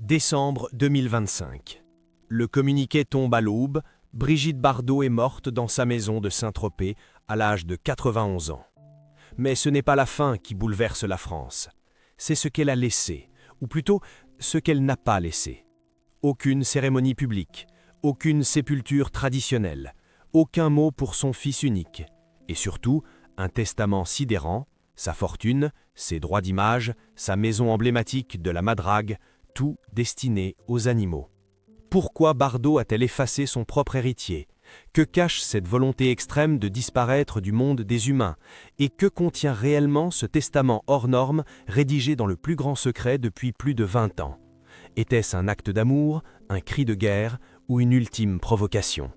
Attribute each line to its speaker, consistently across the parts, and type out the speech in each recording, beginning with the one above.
Speaker 1: Décembre 2025. Le communiqué tombe à l'aube, Brigitte Bardot est morte dans sa maison de Saint-Tropez à l'âge de 91 ans. Mais ce n'est pas la fin qui bouleverse la France. C'est ce qu'elle a laissé, ou plutôt ce qu'elle n'a pas laissé. Aucune cérémonie publique, aucune sépulture traditionnelle, aucun mot pour son fils unique, et surtout un testament sidérant, sa fortune, ses droits d'image, sa maison emblématique de la Madrague, tout destiné aux animaux. Pourquoi Bardot a-t-elle effacé son propre héritier? Que cache cette volonté extrême de disparaître du monde des humains? Et que contient réellement ce testament hors norme, rédigé dans le plus grand secret depuis plus de 20 ans? Était-ce un acte d'amour, un cri de guerre ou une ultime provocation?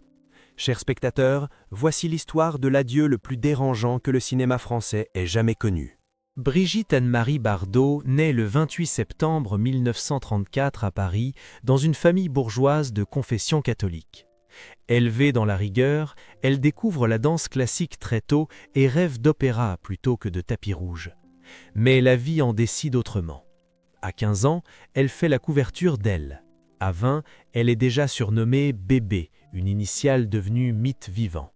Speaker 1: Chers spectateurs, voici l'histoire de l'adieu le plus dérangeant que le cinéma français ait jamais connu.
Speaker 2: Brigitte Anne-Marie Bardot naît le 28 septembre 1934 à Paris dans une famille bourgeoise de confession catholique. Élevée dans la rigueur, elle découvre la danse classique très tôt et rêve d'opéra plutôt que de tapis rouge. Mais la vie en décide autrement. À 15 ans, elle fait la couverture d'Elle. À 20, elle est déjà surnommée Bébé, une initiale devenue mythe vivant.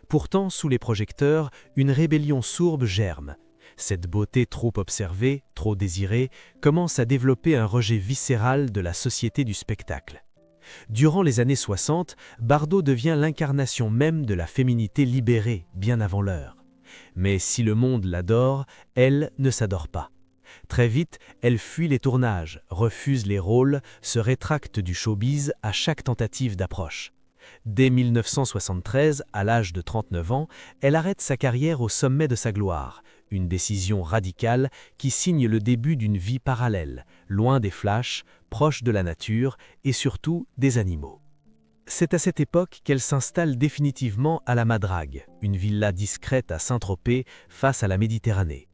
Speaker 2: Pourtant, sous les projecteurs, une rébellion sourbe germe. Cette beauté trop observée, trop désirée, commence à développer un rejet viscéral de la société du spectacle. Durant les années 60, Bardot devient l'incarnation même de la féminité libérée, bien avant l'heure. Mais si le monde l'adore, elle ne s'adore pas. Très vite, elle fuit les tournages, refuse les rôles, se rétracte du showbiz à chaque tentative d'approche. Dès 1973, à l'âge de 39 ans, elle arrête sa carrière au sommet de sa gloire, une décision radicale qui signe le début d'une vie parallèle, loin des flashs, proche de la nature et surtout des animaux. C'est à cette époque qu'elle s'installe définitivement à la Madrague, une villa discrète à Saint-Tropez face à la Méditerranée.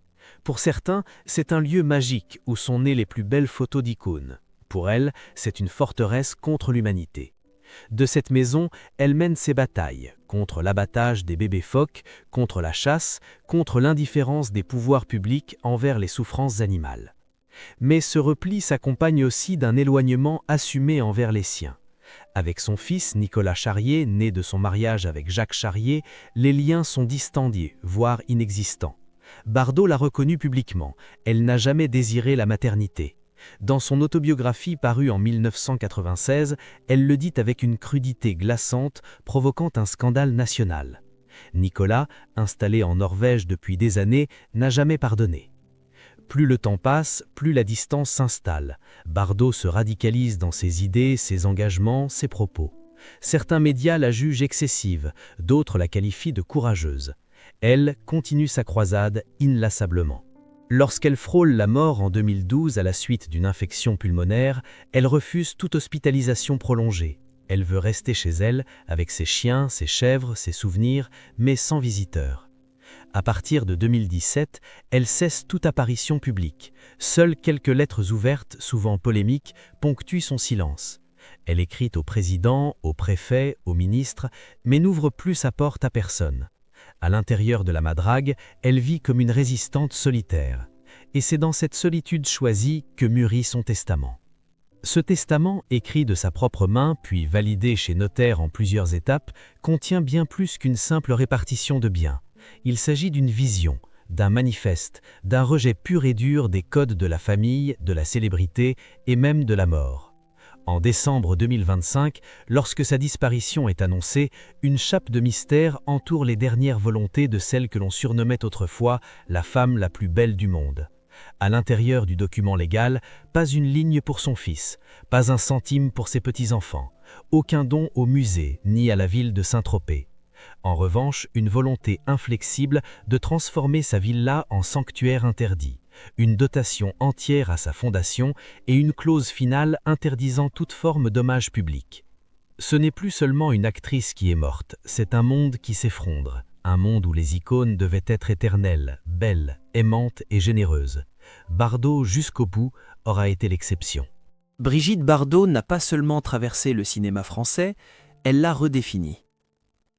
Speaker 2: Pour certains, c'est un lieu magique où sont nées les plus belles photos d'icônes. Pour elle, c'est une forteresse contre l'humanité. De cette maison, elle mène ses batailles, contre l'abattage des bébés phoques, contre la chasse, contre l'indifférence des pouvoirs publics envers les souffrances animales. Mais ce repli s'accompagne aussi d'un éloignement assumé envers les siens. Avec son fils Nicolas Charrier, né de son mariage avec Jacques Charrier, les liens sont distendiés, voire inexistants. Bardot l'a reconnu publiquement, elle n'a jamais désiré la maternité. Dans son autobiographie parue en 1996, elle le dit avec une crudité glaçante, provoquant un scandale national. Nicolas, installé en Norvège depuis des années, n'a jamais pardonné. Plus le temps passe, plus la distance s'installe. Bardot se radicalise dans ses idées, ses engagements, ses propos. Certains médias la jugent excessive, d'autres la qualifient de courageuse. Elle continue sa croisade inlassablement. Lorsqu'elle frôle la mort en 2012 à la suite d'une infection pulmonaire, elle refuse toute hospitalisation prolongée. Elle veut rester chez elle, avec ses chiens, ses chèvres, ses souvenirs, mais sans visiteurs. À partir de 2017, elle cesse toute apparition publique. Seules quelques lettres ouvertes, souvent polémiques, ponctuent son silence. Elle écrit au président, au préfet, au ministre, mais n'ouvre plus sa porte à personne. À l'intérieur de la Madrague, elle vit comme une résistante solitaire. Et c'est dans cette solitude choisie que mûrit son testament. Ce testament, écrit de sa propre main, puis validé chez notaire en plusieurs étapes, contient bien plus qu'une simple répartition de biens. Il s'agit d'une vision, d'un manifeste, d'un rejet pur et dur des codes de la famille, de la célébrité et même de la mort. En décembre 2025, lorsque sa disparition est annoncée, une chape de mystère entoure les dernières volontés de celle que l'on surnommait autrefois la femme la plus belle du monde. À l'intérieur du document légal, pas une ligne pour son fils, pas un centime pour ses petits-enfants, aucun don au musée ni à la ville de Saint-Tropez. En revanche, une volonté inflexible de transformer sa villa en sanctuaire interdit, une dotation entière à sa fondation et une clause finale interdisant toute forme d'hommage public. Ce n'est plus seulement une actrice qui est morte, c'est un monde qui s'effondre, un monde où les icônes devaient être éternelles, belles, aimantes et généreuses. Bardot, jusqu'au bout, aura été l'exception.
Speaker 3: Brigitte Bardot n'a pas seulement traversé le cinéma français, elle l'a redéfini.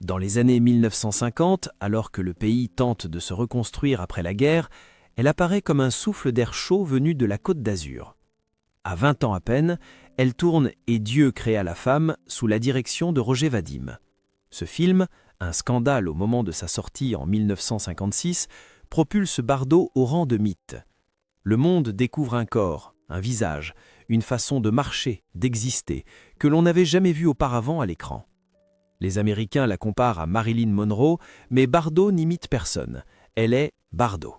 Speaker 3: Dans les années 1950, alors que le pays tente de se reconstruire après la guerre, elle apparaît comme un souffle d'air chaud venu de la Côte d'Azur. À 20 ans à peine, elle tourne Et Dieu créa la femme sous la direction de Roger Vadim. Ce film, un scandale au moment de sa sortie en 1956, propulse Bardot au rang de mythe. Le monde découvre un corps, un visage, une façon de marcher, d'exister, que l'on n'avait jamais vu auparavant à l'écran. Les Américains la comparent à Marilyn Monroe, mais Bardot n'imite personne. Elle est Bardot.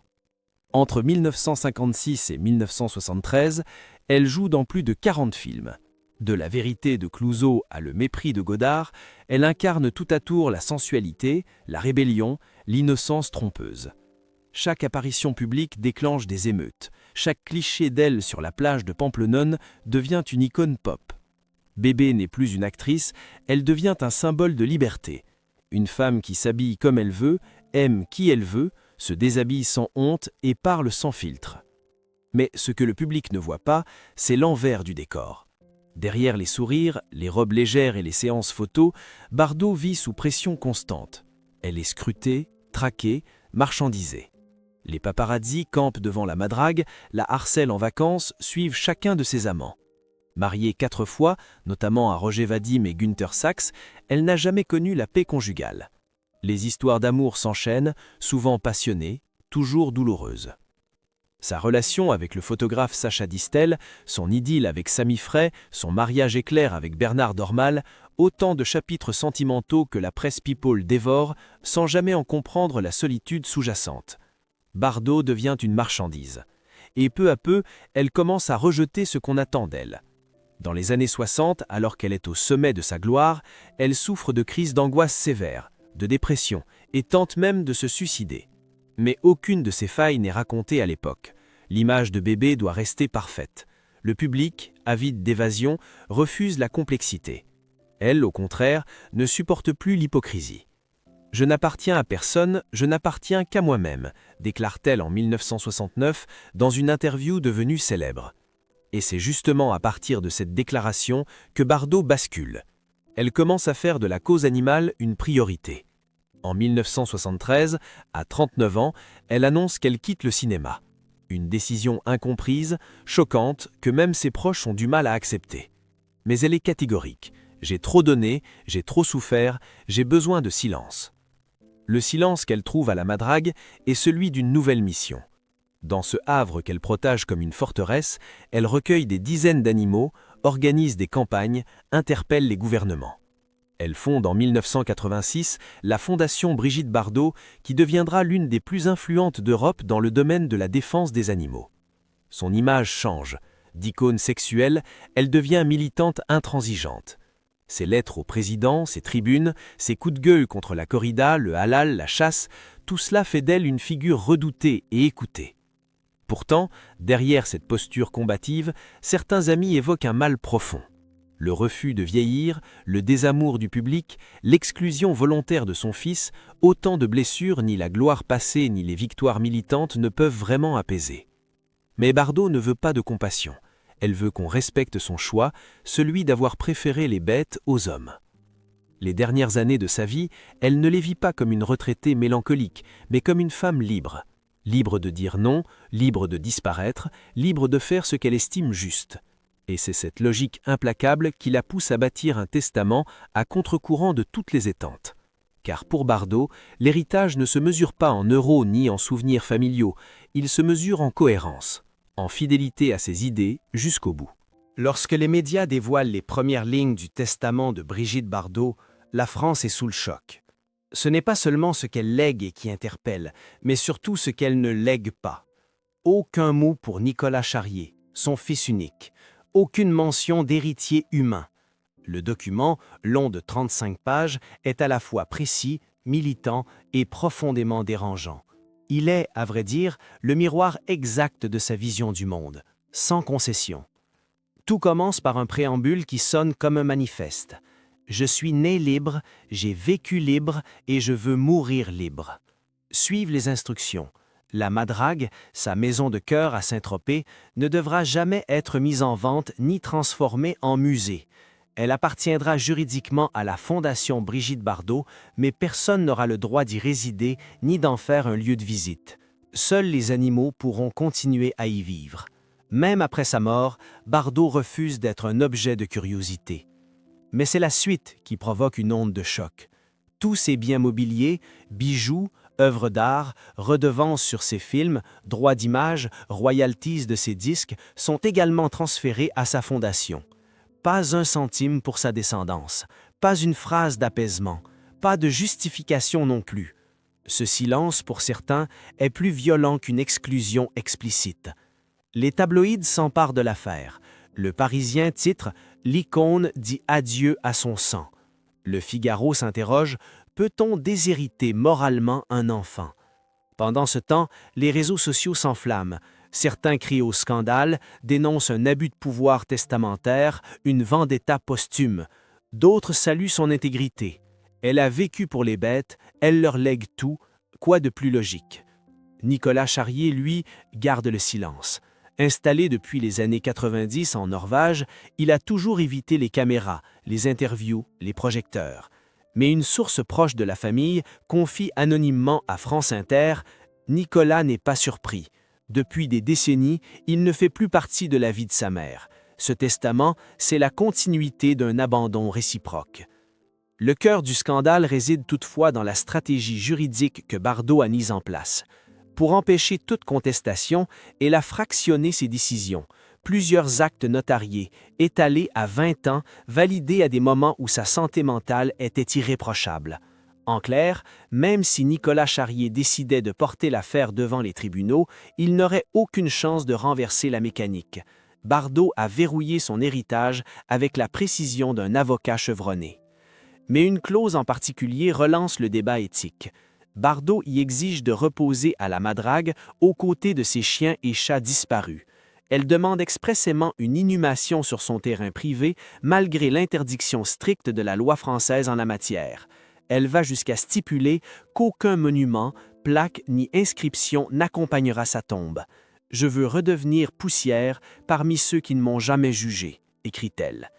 Speaker 3: Entre 1956 et 1973, elle joue dans plus de 40 films. De La vérité de Clouzot à Le mépris de Godard, elle incarne tout à tour la sensualité, la rébellion, l'innocence trompeuse. Chaque apparition publique déclenche des émeutes. Chaque cliché d'elle sur la plage de Pampelonne devient une icône pop. Bébé n'est plus une actrice, elle devient un symbole de liberté. Une femme qui s'habille comme elle veut, aime qui elle veut, se déshabille sans honte et parle sans filtre. Mais ce que le public ne voit pas, c'est l'envers du décor. Derrière les sourires, les robes légères et les séances photos, Bardot vit sous pression constante. Elle est scrutée, traquée, marchandisée. Les paparazzi campent devant la madrague, la harcèlent en vacances, suivent chacun de ses amants. Mariée 4 fois, notamment à Roger Vadim et Günther Sachs, elle n'a jamais connu la paix conjugale. Les histoires d'amour s'enchaînent, souvent passionnées, toujours douloureuses. Sa relation avec le photographe Sacha Distel, son idylle avec Sami Frey, son mariage éclair avec Bernard Dormal, autant de chapitres sentimentaux que la presse people dévore, sans jamais en comprendre la solitude sous-jacente. Bardot devient une marchandise. Et peu à peu, elle commence à rejeter ce qu'on attend d'elle. Dans les années 60, alors qu'elle est au sommet de sa gloire, elle souffre de crises d'angoisse sévères, de dépression, et tente même de se suicider. Mais aucune de ces failles n'est racontée à l'époque. L'image de Bébé doit rester parfaite. Le public, avide d'évasion, refuse la complexité. Elle, au contraire, ne supporte plus l'hypocrisie. « Je n'appartiens à personne, je n'appartiens qu'à moi-même », déclare-t-elle en 1969 dans une interview devenue célèbre. Et c'est justement à partir de cette déclaration que Bardot bascule. Elle commence à faire de la cause animale une priorité. En 1973, à 39 ans, elle annonce qu'elle quitte le cinéma. Une décision incomprise, choquante, que même ses proches ont du mal à accepter. Mais elle est catégorique. « J'ai trop donné, j'ai trop souffert, j'ai besoin de silence ». Le silence qu'elle trouve à la madrague est celui d'une nouvelle mission. Dans ce havre qu'elle protège comme une forteresse, elle recueille des dizaines d'animaux, organise des campagnes, interpelle les gouvernements. Elle fonde en 1986 la Fondation Brigitte Bardot, qui deviendra l'une des plus influentes d'Europe dans le domaine de la défense des animaux. Son image change. D'icône sexuelle, elle devient militante intransigeante. Ses lettres au président, ses tribunes, ses coups de gueule contre la corrida, le halal, la chasse, tout cela fait d'elle une figure redoutée et écoutée. Pourtant, derrière cette posture combative, certains amis évoquent un mal profond. Le refus de vieillir, le désamour du public, l'exclusion volontaire de son fils, autant de blessures ni la gloire passée ni les victoires militantes ne peuvent vraiment apaiser. Mais Bardot ne veut pas de compassion. Elle veut qu'on respecte son choix, celui d'avoir préféré les bêtes aux hommes. Les dernières années de sa vie, elle ne les vit pas comme une retraitée mélancolique, mais comme une femme libre. Libre de dire non, libre de disparaître, libre de faire ce qu'elle estime juste. Et c'est cette logique implacable qui la pousse à bâtir un testament à contre-courant de toutes les étampes. Car pour Bardot, l'héritage ne se mesure pas en euros ni en souvenirs familiaux, il se mesure en cohérence, en fidélité à ses idées jusqu'au bout.
Speaker 1: Lorsque les médias dévoilent les premières lignes du testament de Brigitte Bardot, la France est sous le choc. Ce n'est pas seulement ce qu'elle lègue et qui interpelle, mais surtout ce qu'elle ne lègue pas. Aucun mot pour Nicolas Charrier, son fils unique. Aucune mention d'héritier humain. Le document, long de 35 pages, est à la fois précis, militant et profondément dérangeant. Il est, à vrai dire, le miroir exact de sa vision du monde, sans concession. Tout commence par un préambule qui sonne comme un manifeste. « Je suis né libre, j'ai vécu libre et je veux mourir libre. » Suivent les instructions. La madrague, sa maison de cœur à Saint-Tropez, ne devra jamais être mise en vente ni transformée en musée. Elle appartiendra juridiquement à la Fondation Brigitte Bardot, mais personne n'aura le droit d'y résider ni d'en faire un lieu de visite. Seuls les animaux pourront continuer à y vivre.
Speaker 3: Même après sa mort, Bardot refuse d'être un objet de curiosité. Mais c'est la suite qui provoque une onde de choc. Tous ses biens mobiliers, bijoux, œuvres d'art, redevances sur ses films, droits d'image, royalties de ses disques sont également transférés à sa fondation. Pas un centime pour sa descendance, pas une phrase d'apaisement, pas de justification non plus. Ce silence, pour certains, est plus violent qu'une exclusion explicite. Les tabloïds s'emparent de l'affaire. Le Parisien titre « L'icône dit adieu à son sang ». Le Figaro s'interroge « Peut-on déshériter moralement un enfant ?» Pendant ce temps, les réseaux sociaux s'enflamment. Certains crient au scandale, dénoncent un abus de pouvoir testamentaire, une vendetta posthume. D'autres saluent son intégrité. Elle a vécu pour les bêtes, elle leur lègue tout, quoi de plus logique? Nicolas Charrier, lui, garde le silence. Installé depuis les années 90 en Norvège, il a toujours évité les caméras, les interviews, les projecteurs. Mais une source proche de la famille confie anonymement à France Inter « Nicolas n'est pas surpris. Depuis des décennies, il ne fait plus partie de la vie de sa mère. Ce testament, c'est la continuité d'un abandon réciproque. » Le cœur du scandale réside toutefois dans la stratégie juridique que Bardot a mise en place. Pour empêcher toute contestation, elle a fractionné ses décisions. Plusieurs actes notariés, étalés à 20 ans, validés à des moments où sa santé mentale était irréprochable. En clair, même si Nicolas Charrier décidait de porter l'affaire devant les tribunaux, il n'aurait aucune chance de renverser la mécanique. Bardot a verrouillé son héritage avec la précision d'un avocat chevronné. Mais une clause en particulier relance le débat éthique. Bardot y exige de reposer à la Madrague aux côtés de ses chiens et chats disparus. Elle demande expressément une inhumation sur son terrain privé malgré l'interdiction stricte de la loi française en la matière. Elle va jusqu'à stipuler qu'aucun monument, plaque ni inscription n'accompagnera sa tombe. « Je veux redevenir poussière parmi ceux qui ne m'ont jamais jugé », écrit-elle.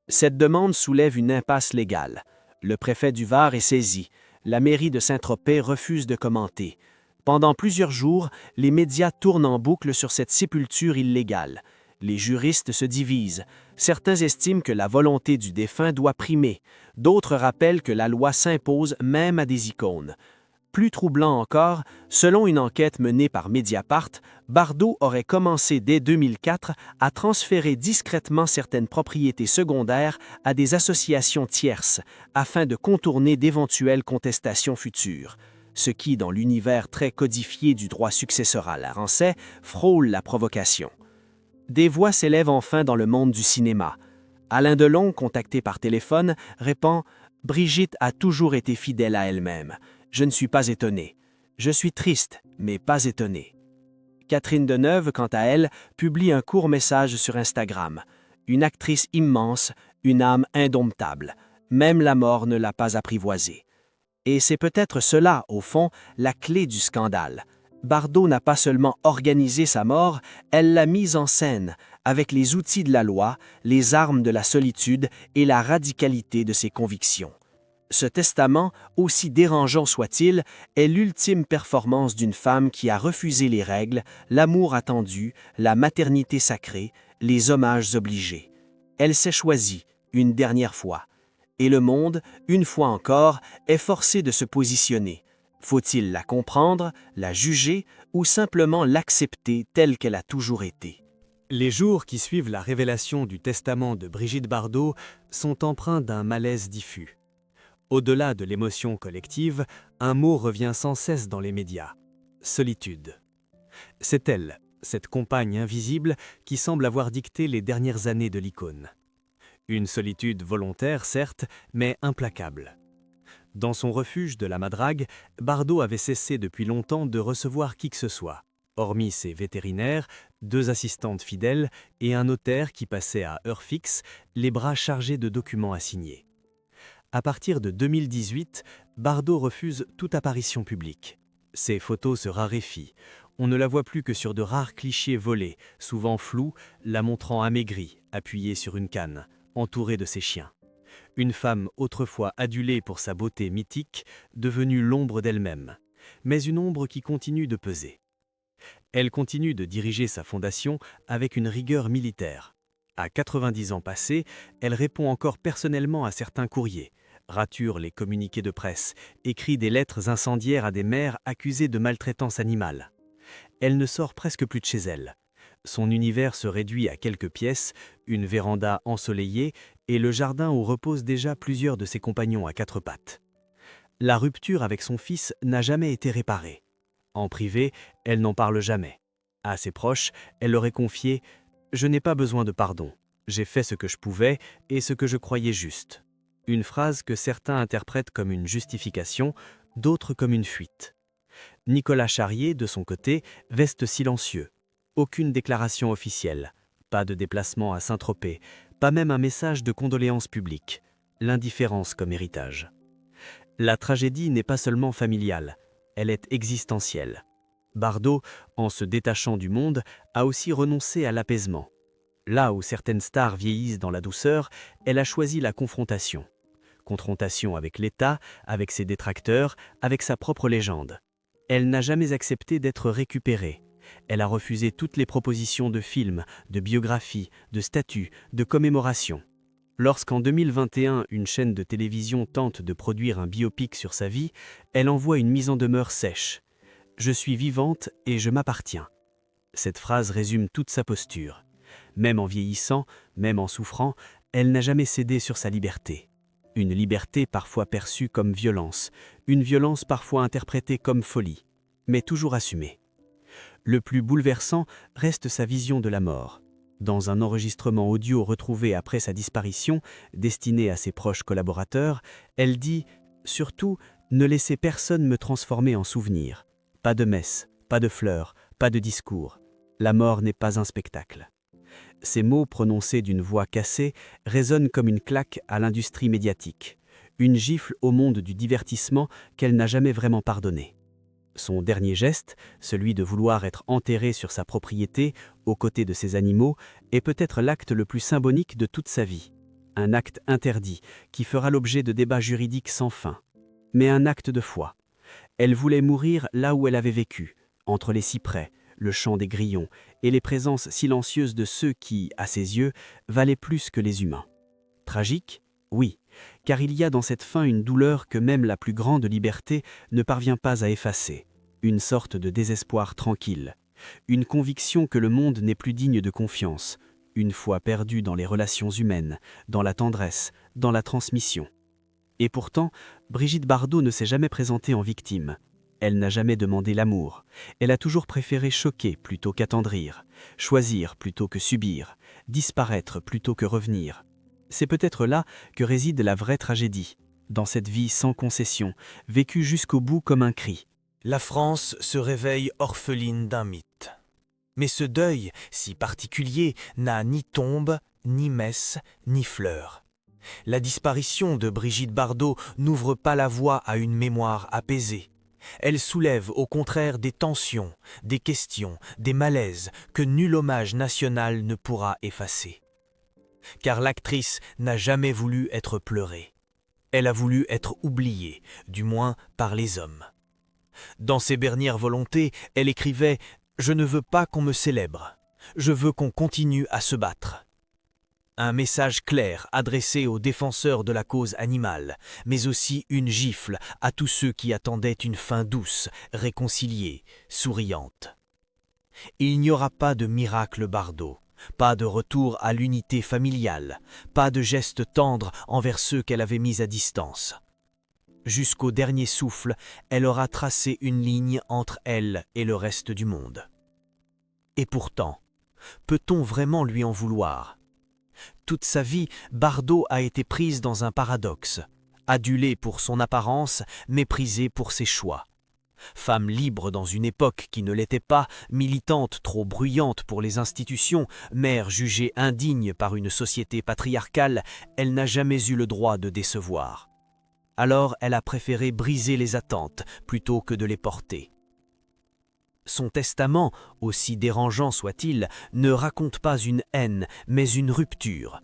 Speaker 3: Cette demande soulève une impasse légale. Le préfet du Var est saisi. La mairie de Saint-Tropez refuse de commenter. Pendant plusieurs jours, les médias tournent en boucle sur cette sépulture illégale. Les juristes se divisent. Certains estiment que la volonté du défunt doit primer. D'autres rappellent que la loi s'impose même à des icônes. Plus troublant encore, selon une enquête menée par Mediapart, Bardot aurait commencé dès 2004 à transférer discrètement certaines propriétés secondaires à des associations tierces afin de contourner d'éventuelles contestations futures, ce qui, dans l'univers très codifié du droit successoral français, frôle la provocation. Des voix s'élèvent enfin dans le monde du cinéma. Alain Delon, contacté par téléphone, répond « Brigitte a toujours été fidèle à elle-même. Je ne suis pas étonné. Je suis triste, mais pas étonné. » Catherine Deneuve, quant à elle, publie un court message sur Instagram. Une actrice immense, une âme indomptable. Même la mort ne l'a pas apprivoisée. Et c'est peut-être cela, au fond, la clé du scandale. Bardot n'a pas seulement organisé sa mort, elle l'a mise en scène, avec les outils de la loi, les armes de la solitude et la radicalité de ses convictions. Ce testament, aussi dérangeant soit-il, est l'ultime performance d'une femme qui a refusé les règles, l'amour attendu, la maternité sacrée, les hommages obligés. Elle s'est choisie, une dernière fois. Et le monde, une fois encore, est forcé de se positionner. Faut-il la comprendre, la juger ou simplement l'accepter telle qu'elle a toujours été?
Speaker 1: Les jours qui suivent la révélation du testament de Brigitte Bardot sont empreints d'un malaise diffus. Au-delà de l'émotion collective, un mot revient sans cesse dans les médias. Solitude. C'est elle, cette compagne invisible, qui semble avoir dicté les dernières années de l'icône. Une solitude volontaire, certes, mais implacable. Dans son refuge de la Madrague, Bardot avait cessé depuis longtemps de recevoir qui que ce soit, hormis ses vétérinaires, 2 assistantes fidèles et un notaire qui passait à heure fixe, les bras chargés de documents à signer. À partir de 2018, Bardot refuse toute apparition publique. Ses photos se raréfient. On ne la voit plus que sur de rares clichés volés, souvent flous, la montrant amaigrie, appuyée sur une canne, entourée de ses chiens. Une femme autrefois adulée pour sa beauté mythique, devenue l'ombre d'elle-même, mais une ombre qui continue de peser.
Speaker 2: Elle continue de diriger sa fondation avec une rigueur militaire. À 90 ans passés, elle répond encore personnellement à certains courriers, rature les communiqués de presse, écrit des lettres incendiaires à des mères accusées de maltraitance animale. Elle ne sort presque plus de chez elle. Son univers se réduit à quelques pièces, une véranda ensoleillée et le jardin où reposent déjà plusieurs de ses compagnons à quatre pattes. La rupture avec son fils n'a jamais été réparée. En privé, elle n'en parle jamais. À ses proches, elle leur est confiée « Je n'ai pas besoin de pardon. J'ai fait ce que je pouvais et ce que je croyais juste. » Une phrase que certains interprètent comme une justification, d'autres comme une fuite. Nicolas Charrier, de son côté, reste silencieux. Aucune déclaration officielle, pas de déplacement à Saint-Tropez, pas même un message de condoléances publiques. L'indifférence comme héritage. La tragédie n'est pas seulement familiale, elle est existentielle. Bardot, en se détachant du monde, a aussi renoncé à l'apaisement. Là où certaines stars vieillissent dans la douceur, elle a choisi la confrontation. Confrontation avec l'État, avec ses détracteurs, avec sa propre légende. Elle n'a jamais accepté d'être récupérée. Elle a refusé toutes les propositions de films, de biographies, de statuts, de commémorations. Lorsqu'en 2021, une chaîne de télévision tente de produire un biopic sur sa vie, elle envoie une mise en demeure sèche. « Je suis vivante et je m'appartiens ». Cette phrase résume toute sa posture. Même en vieillissant, même en souffrant, elle n'a jamais cédé sur sa liberté. Une liberté parfois perçue comme violence, une violence parfois interprétée comme folie, mais toujours assumée. Le plus bouleversant reste sa vision de la mort. Dans un enregistrement audio retrouvé après sa disparition, destiné à ses proches collaborateurs, elle dit « Surtout, ne laissez personne me transformer en souvenir. Pas de messe, pas de fleurs, pas de discours. La mort n'est pas un spectacle. » Ces mots prononcés d'une voix cassée résonnent comme une claque à l'industrie médiatique, une gifle au monde du divertissement qu'elle n'a jamais vraiment pardonné. Son dernier geste, celui de vouloir être enterré sur sa propriété, aux côtés de ses animaux, est peut-être l'acte le plus symbolique de toute sa vie. Un acte interdit, qui fera l'objet de débats juridiques sans fin. Mais un acte de foi. Elle voulait mourir là où elle avait vécu, entre les cyprès, le chant des grillons et les présences silencieuses de ceux qui, à ses yeux, valaient plus que les humains. Tragique ? Oui, car il y a dans cette fin une douleur que même la plus grande liberté ne parvient pas à effacer, une sorte de désespoir tranquille, une conviction que le monde n'est plus digne de confiance, une foi perdue dans les relations humaines, dans la tendresse, dans la transmission. Et pourtant, Brigitte Bardot ne s'est jamais présentée en victime. Elle n'a jamais demandé l'amour. Elle a toujours préféré choquer plutôt qu'attendrir, choisir plutôt que subir, disparaître plutôt que revenir. C'est peut-être là que réside la vraie tragédie, dans cette vie sans concession, vécue jusqu'au bout comme un cri.
Speaker 1: La France se réveille orpheline d'un mythe. Mais ce deuil, si particulier, n'a ni tombe, ni messe, ni fleurs. La disparition de Brigitte Bardot n'ouvre pas la voie à une mémoire apaisée. Elle soulève au contraire des tensions, des questions, des malaises que nul hommage national ne pourra effacer. Car l'actrice n'a jamais voulu être pleurée. Elle a voulu être oubliée, du moins par les hommes. Dans ses dernières volontés, elle écrivait « Je ne veux pas qu'on me célèbre, je veux qu'on continue à se battre ». Un message clair adressé aux défenseurs de la cause animale, mais aussi une gifle à tous ceux qui attendaient une fin douce, réconciliée, souriante. Il n'y aura pas de miracle Bardot. Pas de retour à l'unité familiale, pas de geste tendre envers ceux qu'elle avait mis à distance. Jusqu'au dernier souffle, elle aura tracé une ligne entre elle et le reste du monde. Et pourtant, peut-on vraiment lui en vouloir ? Toute sa vie, Bardot a été prise dans un paradoxe, adulée pour son apparence, méprisée pour ses choix. Femme libre dans une époque qui ne l'était pas, militante trop bruyante pour les institutions, mère jugée indigne par une société patriarcale, elle n'a jamais eu le droit de décevoir. Alors elle a préféré briser les attentes plutôt que de les porter. Son testament, aussi dérangeant soit-il, ne raconte pas une haine, mais une rupture.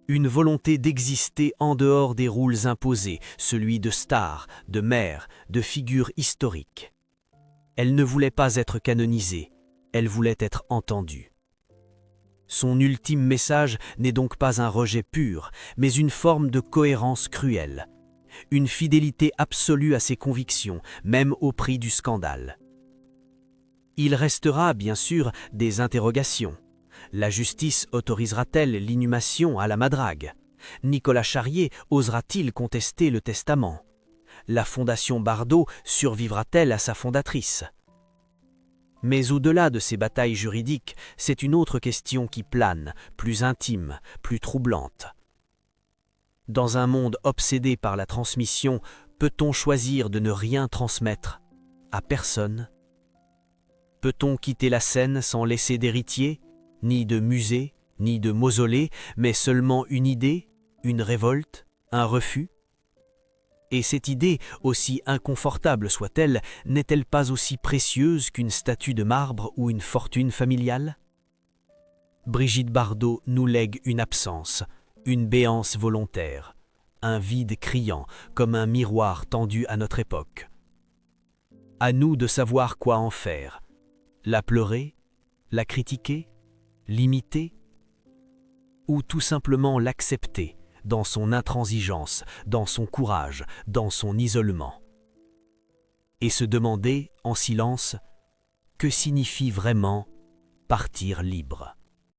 Speaker 1: Une volonté d'exister en dehors des rôles imposés, celui de star, de mère, de figure historique. Elle ne voulait pas être canonisée,
Speaker 4: Elle voulait être entendue. Son ultime message n'est donc pas un rejet pur, mais une forme de cohérence cruelle. Une fidélité absolue à ses convictions, même au prix du scandale. Il restera, bien sûr, des interrogations. La justice autorisera-t-elle l'inhumation à la madrague? Nicolas Charrier osera-t-il contester le testament? La Fondation Bardot survivra-t-elle à sa fondatrice? Mais au-delà de ces batailles juridiques, c'est une autre question qui plane, plus intime, plus troublante. Dans un monde obsédé par la transmission, peut-on choisir de ne rien transmettre à personne? Peut-on quitter la scène sans laisser d'héritier, ni de musée, ni de mausolée, mais seulement une idée, une révolte, un refus? Et cette idée, aussi inconfortable soit-elle, n'est-elle pas aussi précieuse qu'une statue de marbre ou une fortune familiale? Brigitte Bardot nous lègue une absence, une béance volontaire, un vide criant, comme un miroir tendu à notre époque. À nous de savoir quoi en faire. La pleurer, la critiquer, l'imiter, ou tout simplement l'accepter dans son intransigeance, dans son courage, dans son isolement. Et se demander, en silence, que signifie vraiment partir libre.